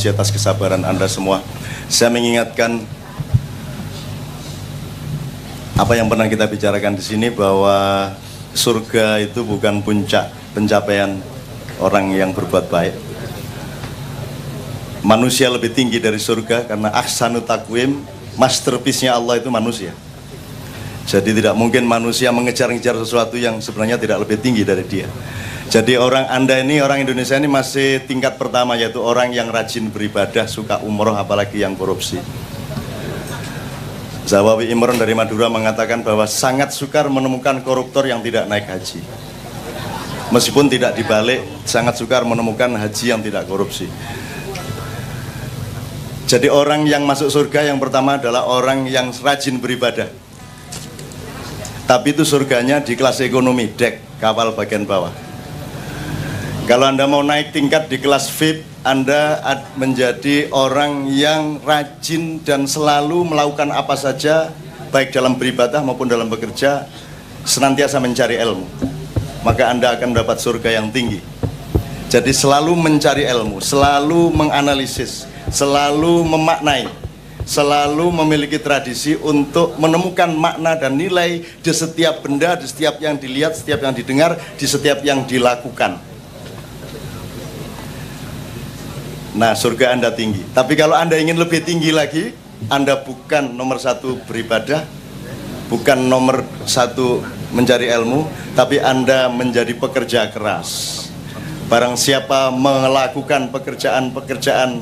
kasih atas kesabaran Anda semua. Saya mengingatkan apa yang pernah kita bicarakan di sini, bahwa surga itu bukan puncak pencapaian orang yang berbuat baik. Manusia lebih tinggi dari surga, karena ahsanu taqwim, masterpiece-nya Allah itu manusia. Jadi tidak mungkin manusia mengejar-ngejar sesuatu yang sebenarnya tidak lebih tinggi dari dia. Jadi Anda ini, orang Indonesia ini masih tingkat pertama, yaitu orang yang rajin beribadah, suka umroh, apalagi yang korupsi. Zawawi Imron dari Madura mengatakan bahwa sangat sukar menemukan koruptor yang tidak naik haji. Meskipun tidak dibalik, sangat sukar menemukan haji yang tidak korupsi. Jadi orang yang masuk surga yang pertama adalah orang yang rajin beribadah. Tapi itu surganya di kelas ekonomi, deck, kapal bagian bawah. Kalau Anda mau naik tingkat di kelas VIP, Anda menjadi orang yang rajin dan selalu melakukan apa saja, baik dalam beribadah maupun dalam bekerja, senantiasa mencari ilmu. Maka Anda akan mendapat surga yang tinggi. Jadi selalu mencari ilmu, selalu menganalisis, selalu memaknai, selalu memiliki tradisi untuk menemukan makna dan nilai di setiap benda, di setiap yang dilihat, setiap yang didengar, di setiap yang dilakukan. Nah, surga Anda tinggi. Tapi kalau Anda ingin lebih tinggi lagi, Anda bukan nomor satu beribadah, bukan nomor satu mencari ilmu, tapi Anda menjadi pekerja keras. Barang siapa melakukan pekerjaan-pekerjaan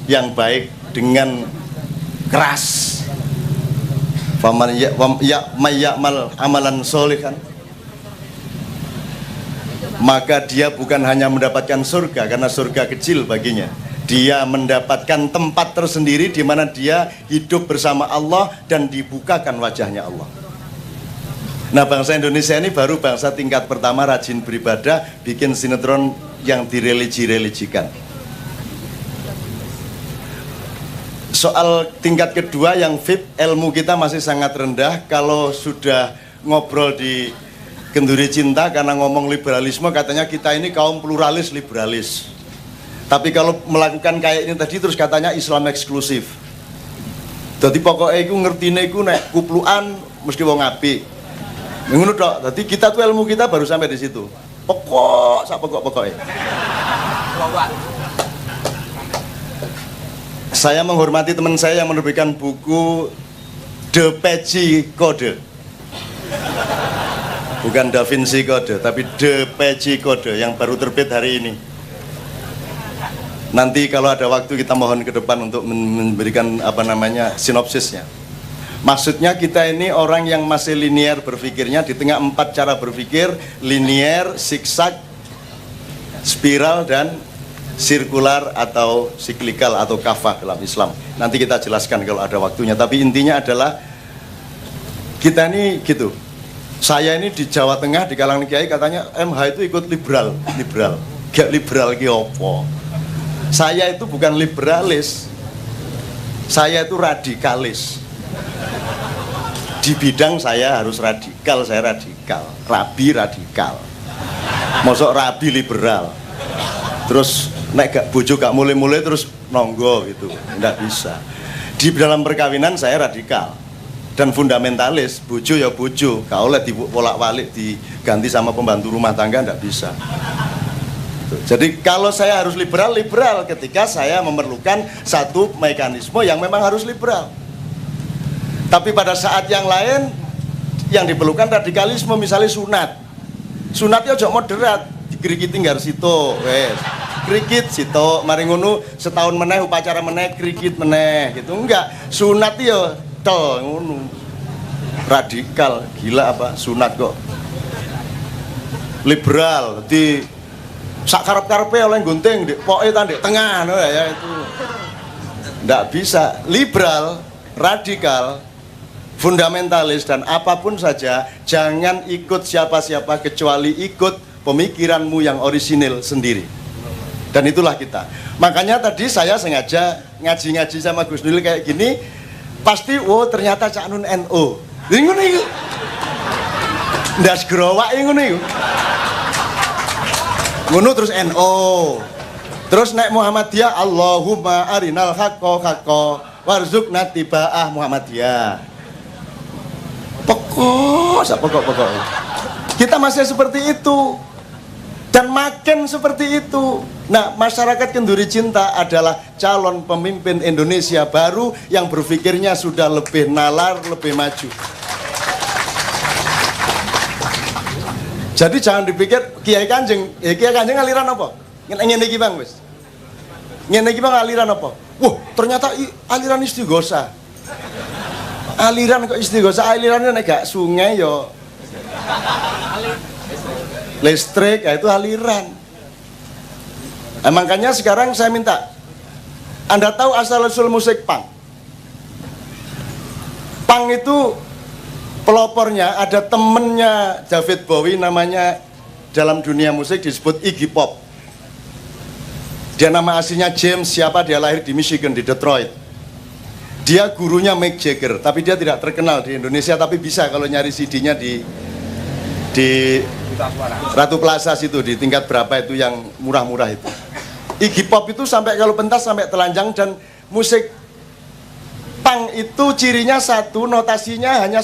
yang baik dengan keras, faman ya'mal amalan sholihan, maka dia bukan hanya mendapatkan surga, karena surga kecil baginya. Dia mendapatkan tempat tersendiri di mana dia hidup bersama Allah dan dibukakan wajahnya Allah. Nah, bangsa Indonesia ini baru bangsa tingkat pertama rajin beribadah, bikin sinetron yang direligi-religikan. Soal tingkat kedua yang VIP, ilmu kita masih sangat rendah. Kalau sudah ngobrol di Kenduri Cinta, karena ngomong liberalisme, katanya kita ini kaum pluralis liberalis. Tapi kalau melakukan kayak ini tadi, terus katanya Islam eksklusif. Jadi pokoknya aku ngertine aku nek kupluan mesti wong apik. Ngono tok. Jadi kita tuh ilmu kita baru sampai di situ. Sak pokoknya. Saya menghormati teman saya yang menerbitkan buku Da Vinci Code. Bukan Da Vinci Code, tapi Da Vinci Code yang baru terbit hari ini. Nanti kalau ada waktu kita mohon ke depan untuk memberikan sinopsisnya. Maksudnya kita ini orang yang masih linear berpikirnya, di tengah 4 cara berpikir, linear, zigzag, spiral, dan sirkular atau siklikal atau kafah dalam Islam. Nanti kita jelaskan kalau ada waktunya. Tapi intinya adalah kita ini gitu. Saya ini di Jawa Tengah, di kalangan kiai katanya MH itu ikut liberal. Gak liberal ki opo. Saya itu bukan liberalis. Saya itu radikalis. Di bidang saya harus radikal, saya radikal. Rabi radikal. Mosok rabi liberal. Terus nek gak bojo gak mulai-mulai terus nonggo gitu. Enggak bisa. Di dalam perkawinan saya radikal dan fundamentalis, bojo ya bojo, gak oleh dibolak-balik diganti sama pembantu rumah tangga, nggak bisa. Jadi kalau saya harus liberal ketika saya memerlukan satu mekanisme yang memang harus liberal. Tapi pada saat yang lain yang diperlukan radikalisme, misalnya sunatnya ojo moderat, dikrikiti nggar sito, wes krikit sito, mari ngono setahun meneh upacara meneh krikit meneh gitu. Enggak, sunat ya tel ngono. Radikal, gila apa? Sunat kok. Liberal, di sak karep-karepe oleh gunting ndek poke ta ndek tengah ya itu. Ndak bisa. Liberal, radikal, fundamentalis dan apapun saja jangan ikut siapa-siapa kecuali ikut pemikiranmu yang orisinil sendiri. Dan itulah kita. Makanya tadi saya sengaja ngaji-ngaji sama Gus Nul kayak gini, pasti ternyata Cak Nun NU. Ngono iku. Ndas growak ngono iku. Ngono terus NU. Terus naik Muhammadiyah, Allahumma arinal haqqo haqqo warzuqna tibaah Muhammadiyah. Pokok. Kita masih seperti itu. Dan makin seperti itu. Nah, masyarakat Kenduri Cinta adalah calon pemimpin Indonesia baru yang berpikirnya sudah lebih nalar, lebih maju. Jadi jangan dipikir Kiai Kanjeng aliran apa? Ngene iki Bang wis. Ngene iki Bang aliran apa? Wah, ternyata aliran istighosa. Aliran kok istighosa, alirannya nek gak sungai yo listrik, ya itu aliran. Nah, makanya sekarang saya minta, Anda tahu asal-usul musik punk? Punk itu pelopornya ada temennya David Bowie, namanya dalam dunia musik disebut Iggy Pop. Dia nama aslinya James, siapa, dia lahir di Michigan, di Detroit. Dia gurunya Mick Jagger, tapi dia tidak terkenal di Indonesia, tapi bisa kalau nyari CD-nya di Ratu Plaza situ, di tingkat berapa itu yang murah-murah itu. Iggy Pop itu sampai kalau pentas sampai telanjang. Dan musik punk itu cirinya satu, notasinya hanya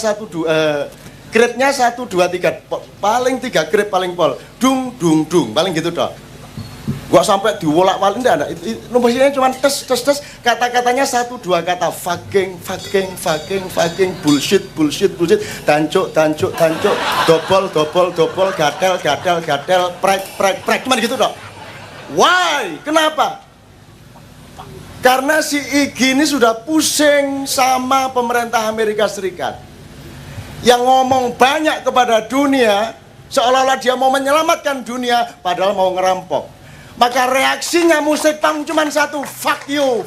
grade-nya 1, 2, 3, paling 3 grade paling pol, dung dung dung, paling gitu toh. Gua sampai diwolak-walik enggak, nomornya cuma tes, kata-katanya 1, 2 kata, fucking, bullshit, tancuk, dobol, gatel, prek, cuman gitu dong. Why? Kenapa? Karena si Iggy ini sudah pusing sama pemerintah Amerika Serikat yang ngomong banyak kepada dunia, seolah-olah dia mau menyelamatkan dunia, padahal mau ngerampok. Maka reaksinya musik punk cuma satu, fuck you,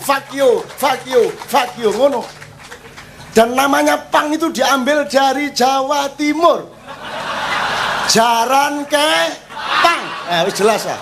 ngono. Dan namanya punk itu diambil dari Jawa Timur. Jaran ke punk. Wis jelas lah.